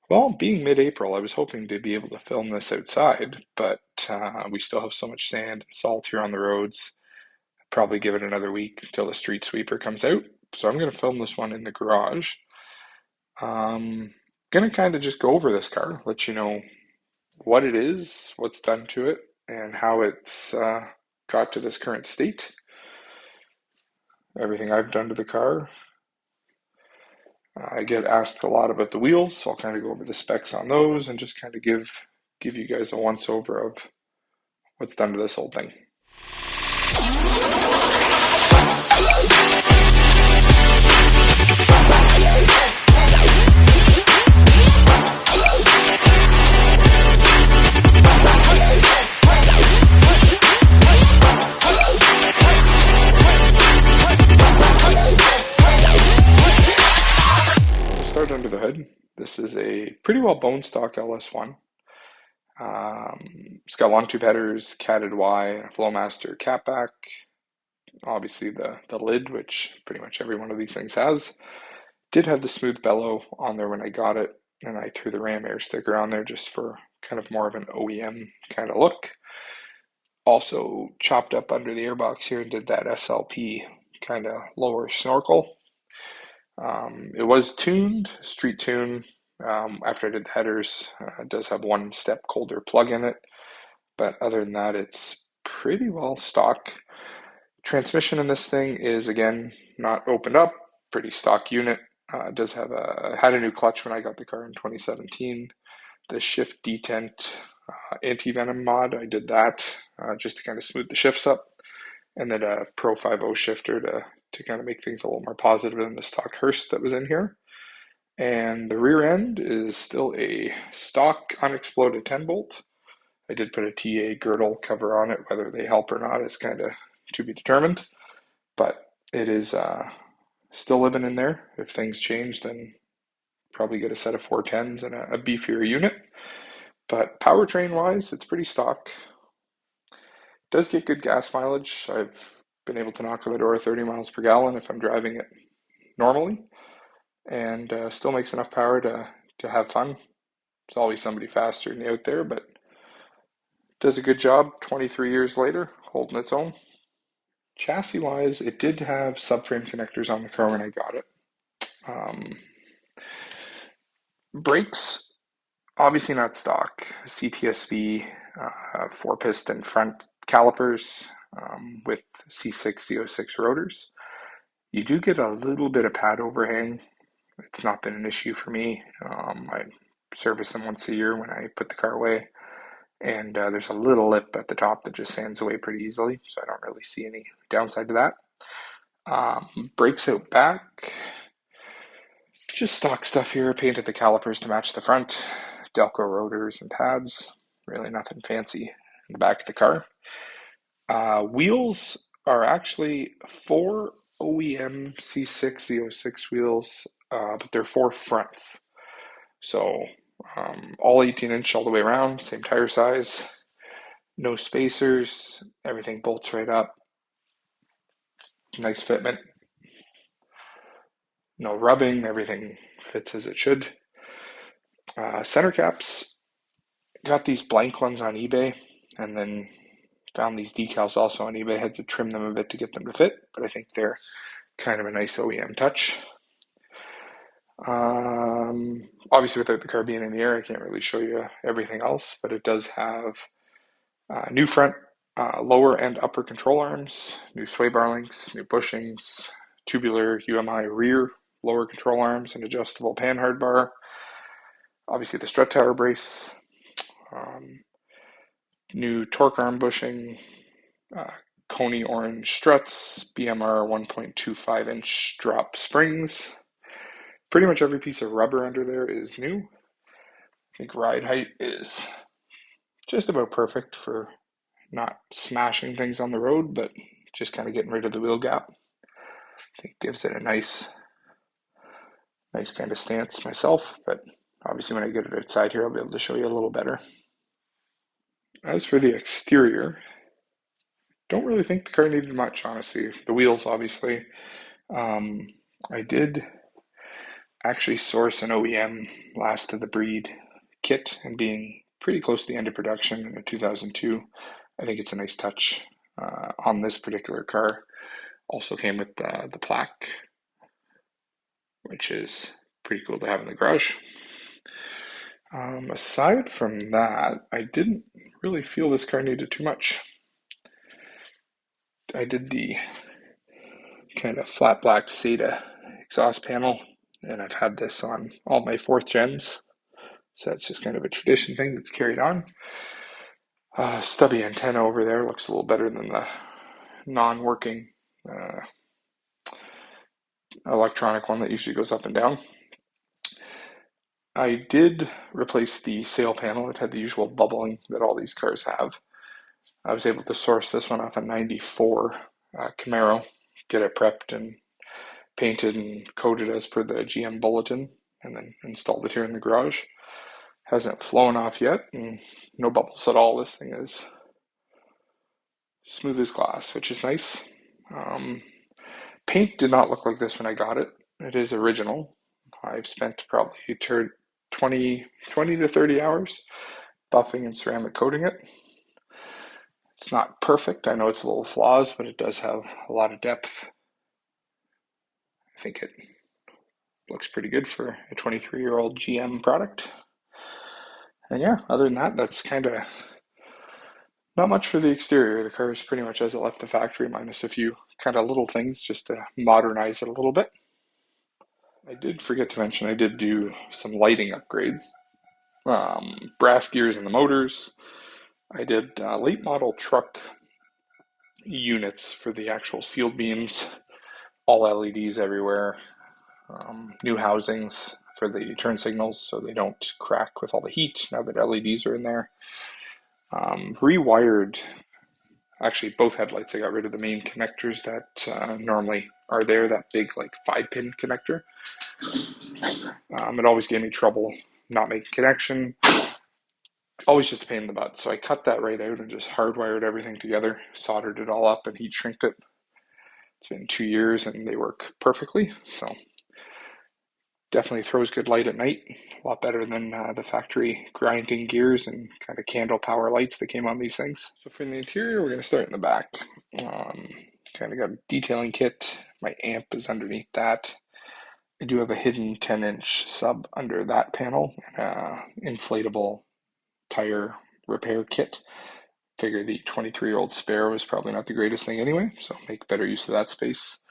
Well, being mid-April, I was hoping to be able to film this outside, but we still have so much sand and salt here on the roads. Probably give it another week until the street sweeper comes out. So I'm going to film this one in the garage. Gonna kind of just go over this car, let you know what it is, what's done to it, and how it's got to this current state. Everything I've done to the car. I get asked a lot about the wheels, so I'll kind of go over the specs on those and just kind of give you guys a once over of what's done to this whole thing. Start under the hood. This is a pretty well bone stock LS1. It's got long tube headers, catted Y, and a Flowmaster catback. Obviously the lid, which pretty much every one of these things has. Did have the smooth bellow on there when I got it, and I threw the Ram Air sticker on there just for kind of more of an OEM kind of look. Also chopped up under the airbox here and did that SLP kind of lower snorkel. It was tuned, street tune. After I did the headers, it does have one step colder plug in it, but other than that, it's pretty well stock. Transmission in this thing is again not opened up, pretty stock unit. It does have had a new clutch when I got the car in 2017. The shift detent Anti-Venom mod, I did that just to kind of smooth the shifts up, and then a Pro 5.0 shifter to kind of make things a little more positive than the stock Hurst that was in here. And the rear end is still a stock unexploded 10 bolt. I did put a TA girdle cover on it. Whether they help or not is kind of to be determined, but it is still living in there. If things change, then probably get a set of 410s and a beefier unit. But powertrain wise, it's pretty stock. Does get good gas mileage. I've been able to knock on the door 30 miles per gallon if I'm driving it normally, and still makes enough power to have fun. There's always somebody faster than you out there, but does a good job 23 years later, holding its own. Chassis wise, it did have subframe connectors on the car when I got it. Brakes, obviously not stock. CTS-V 4-piston front calipers with C6 Z06 rotors. You do get a little bit of pad overhang. It's not been an issue for me. I service them once a year when I put the car away. And there's a little lip at the top that just sands away pretty easily, so I don't really see any downside to that. Brakes out back. Just stock stuff here. Painted the calipers to match the front. Delco rotors and pads. Really nothing fancy in the back of the car. Wheels are actually 4 OEM C6 Z06 wheels, but they're 4 fronts. So all 18-inch all the way around, same tire size, no spacers, everything bolts right up. Nice fitment. No rubbing, everything fits as it should. Center caps, got these blank ones on eBay, and then found these decals also on eBay. Had to trim them a bit to get them to fit, but I think they're kind of a nice OEM touch. Obviously, without the car being in the air, I can't really show you everything else, but it does have new front, lower and upper control arms, new sway bar links, new bushings, tubular UMI rear lower control arms, and adjustable panhard bar. Obviously, the strut tower brace, new torque arm bushing, Koni orange struts, BMR 1.25-inch drop springs. Pretty much every piece of rubber under there is new. I think ride height is just about perfect for not smashing things on the road, but just kind of getting rid of the wheel gap. I think it gives it a nice kind of stance myself, but obviously when I get it outside here, I'll be able to show you a little better. As for the exterior, don't really think the car needed much, honestly. The wheels, obviously. I did actually source an OEM last of the breed kit, and being pretty close to the end of production in a 2002, I think it's a nice touch on this particular car. Also came with the plaque, which is pretty cool to have in the garage. Aside from that, I didn't really feel this car needed too much. I did the kind of flat black Seda exhaust panel, and I've had this on all my 4th gens, so that's just kind of a tradition thing that's carried on. Stubby antenna over there looks a little better than the non-working electronic one that usually goes up and down. I did replace the sail panel. It had the usual bubbling that all these cars have. I was able to source this one off a 94 Camaro, get it prepped and painted and coated as per the GM bulletin, and then installed it here in the garage. Hasn't flown off yet, and no bubbles at all. This thing is smooth as glass, which is nice. Paint did not look like this when I got it. It is original. I've spent probably 20 to 30 hours buffing and ceramic coating it. It's not perfect. I know it's a little flaws, but it does have a lot of depth. I think it looks pretty good for a 23-year-old GM product. And yeah, other than that, that's kind of not much for the exterior. The car is pretty much as it left the factory, minus a few kind of little things just to modernize it a little bit. I did forget to mention I did do some lighting upgrades. Brass gears in the motors. I did late model truck units for the actual field beams, all LEDs everywhere. New housings for the turn signals so they don't crack with all the heat now that LEDs are in there. Rewired, actually both headlights. I got rid of the main connectors that normally are there, that big like 5-pin connector. It always gave me trouble not making connection. Always just a pain in the butt. So I cut that right out and just hardwired everything together, soldered it all up and heat shrinked it. It's been 2 years and they work perfectly. So definitely throws good light at night. A lot better than the factory grinding gears and kind of candle power lights that came on these things. So for the interior, we're going to start in the back. Kind of got a detailing kit. My amp is underneath that. I do have a hidden 10-inch sub under that panel and an inflatable tire repair kit. Figure the 23-year-old spare was probably not the greatest thing anyway, so make better use of that space.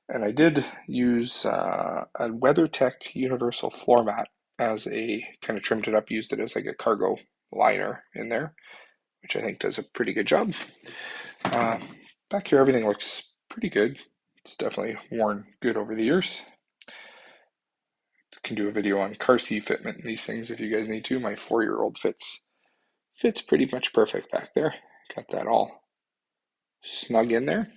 And I did use a WeatherTech universal floor mat as a kind of trimmed it up, used it as like a cargo liner in there, which I think does a pretty good job. Back here, everything looks pretty good. It's definitely worn good over the years. Can do a video on car seat fitment and these things if you guys need to. My 4-year-old fits pretty much perfect back there. Got that all snug in there.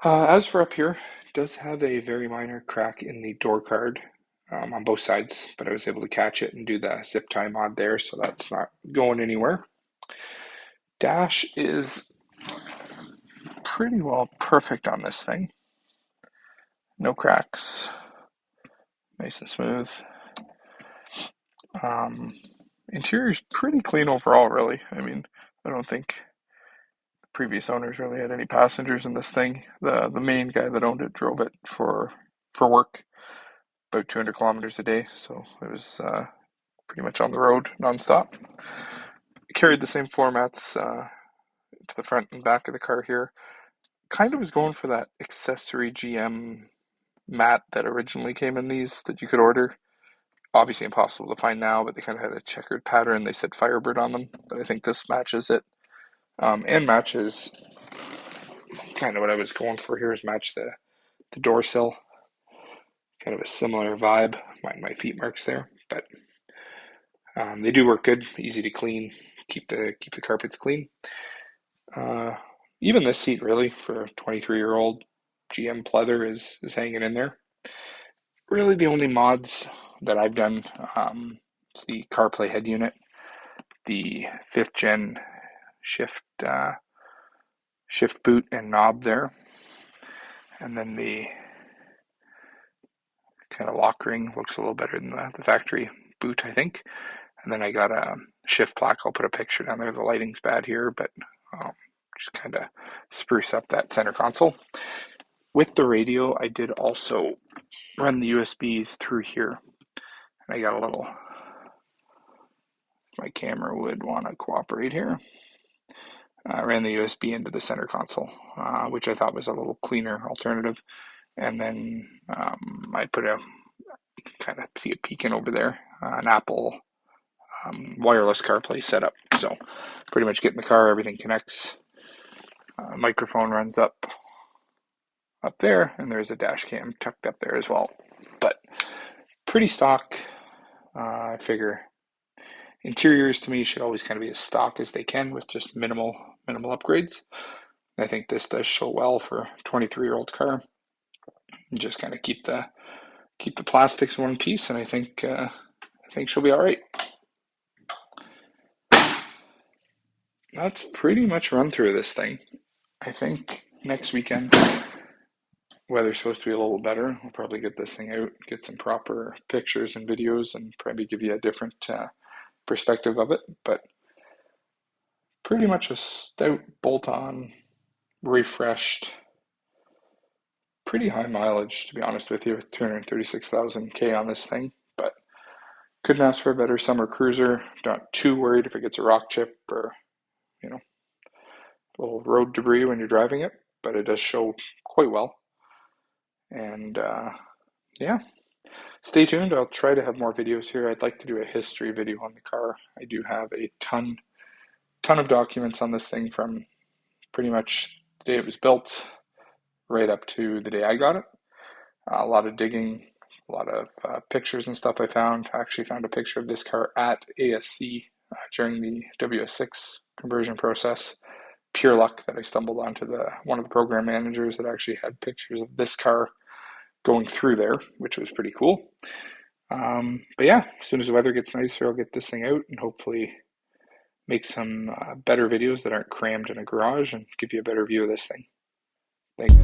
As for up here, it does have a very minor crack in the door card on both sides, but I was able to catch it and do the zip tie mod there, so that's not going anywhere. Dash is pretty well perfect on this thing. No cracks. Nice and smooth. Interior's pretty clean overall, really. I mean, I don't think the previous owners really had any passengers in this thing. The main guy that owned it drove it for work, about 200 kilometers a day, so it was pretty much on the road nonstop. It carried the same floor mats to the front and back of the car here. Kind of was going for that accessory GM mat that originally came in these that you could order. Obviously impossible to find now, but they kind of had a checkered pattern. They said Firebird on them, but I think this matches it. And matches kind of what I was going for here, is match the door sill. Kind of a similar vibe. My feet marks there, but they do work good, easy to clean, keep the carpets clean. Even this seat, really, for a 23-year-old GM pleather is hanging in there. Really, the only mods that I've done is the CarPlay head unit, the 5th gen shift boot and knob there, and then the kind of lock ring. Looks a little better than the factory boot, I think. And then I got a shift plaque. I'll put a picture down there. The lighting's bad here, but just kind of spruce up that center console. With the radio, I did also run the USBs through here. And I got a little, if my camera would want to cooperate here. I ran the USB into the center console, which I thought was a little cleaner alternative. And then I put you can kind of see it peeking over there, an Apple wireless CarPlay setup. So pretty much get in the car, everything connects. Microphone runs up there, and there's a dash cam tucked up there as well. But pretty stock. I figure interiors to me should always kind of be as stock as they can with just minimal upgrades. I think this does show well for a 23-year-old car. Just kind of keep the plastics in one piece, and I think she'll be all right. That's pretty much run through this thing. I think next weekend, weather's supposed to be a little better. I'll probably get this thing out, get some proper pictures and videos, and probably give you a different perspective of it. But pretty much a stout bolt-on, refreshed, pretty high mileage, to be honest with you, with 236,000 K on this thing. But couldn't ask for a better summer cruiser. Not too worried if it gets a rock chip or a little road debris when you're driving it, but it does show quite well. And yeah, stay tuned. I'll try to have more videos here. I'd like to do a history video on the car. I do have a ton of documents on this thing from pretty much the day it was built right up to the day I got it. A lot of digging, a lot of pictures and stuff I found. I actually found a picture of this car at ASC during the WS6 conversion process. Pure luck that I stumbled onto one of the program managers that actually had pictures of this car going through there, which was pretty cool. But yeah, as soon as the weather gets nicer, I'll get this thing out and hopefully make some better videos that aren't crammed in a garage and give you a better view of this thing. Thanks.